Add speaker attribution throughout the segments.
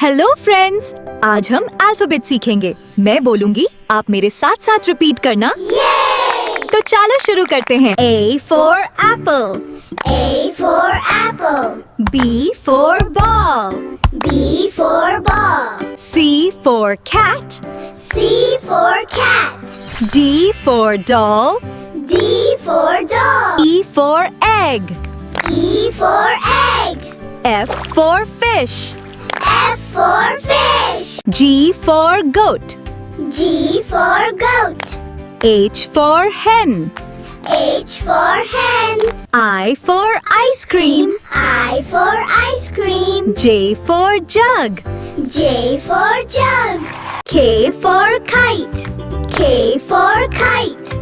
Speaker 1: Hello friends, आज हम alphabet सीखेंगे। मैं बोलूंगी, आप मेरे साथ साथ रिपीट करना। तो चलो शुरू करते हैं। A for apple,
Speaker 2: A for apple,
Speaker 1: B for ball,
Speaker 2: B for ball,
Speaker 1: C for cat,
Speaker 2: C for cat,
Speaker 1: D for doll,
Speaker 2: D for doll,
Speaker 1: E for egg,
Speaker 2: E for egg,
Speaker 1: F for fish,
Speaker 2: F for fish,
Speaker 1: G for goat,
Speaker 2: G for goat,
Speaker 1: H for hen,
Speaker 2: H for hen,
Speaker 1: I for ice cream,
Speaker 2: I for ice cream,
Speaker 1: J for jug,
Speaker 2: J for jug,
Speaker 1: K for kite,
Speaker 2: K for kite,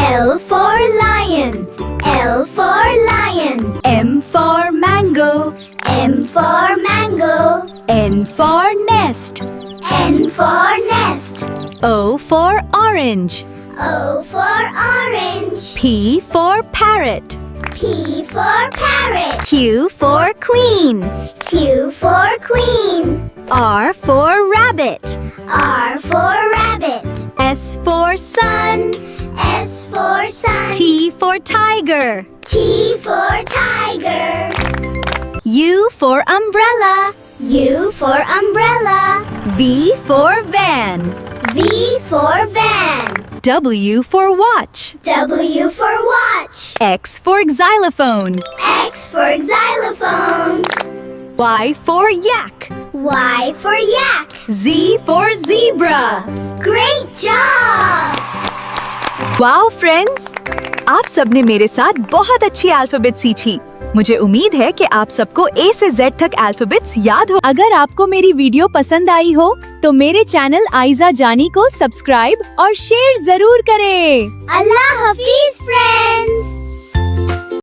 Speaker 1: L for lion,
Speaker 2: L for lion,
Speaker 1: M for mango,
Speaker 2: M for mango,
Speaker 1: N for nest,
Speaker 2: N for nest,
Speaker 1: O for orange,
Speaker 2: O for orange,
Speaker 1: P for parrot,
Speaker 2: P for parrot,
Speaker 1: Q for queen,
Speaker 2: Q for queen,
Speaker 1: R for rabbit,
Speaker 2: R for rabbit,
Speaker 1: S for sun,
Speaker 2: S for sun,
Speaker 1: T for tiger,
Speaker 2: T for tiger,
Speaker 1: U for umbrella,
Speaker 2: U for umbrella,
Speaker 1: V for van,
Speaker 2: V for van,
Speaker 1: W for watch,
Speaker 2: W for watch,
Speaker 1: X for xylophone,
Speaker 2: X for xylophone,
Speaker 1: Y for yak,
Speaker 2: Y for yak.
Speaker 1: Z for zebra.
Speaker 2: Great job!
Speaker 1: Wow friends, आप सबने मेरे साथ बहुत अच्छी alphabet सीखी। मुझे उम्मीद है कि आप सबको ए से जेड तक अल्फाबेट्स याद हो। अगर आपको मेरी वीडियो पसंद आई हो तो मेरे चैनल आइजा जानी को सब्सक्राइब और शेयर जरूर करें।
Speaker 2: Allah Hafiz, friends!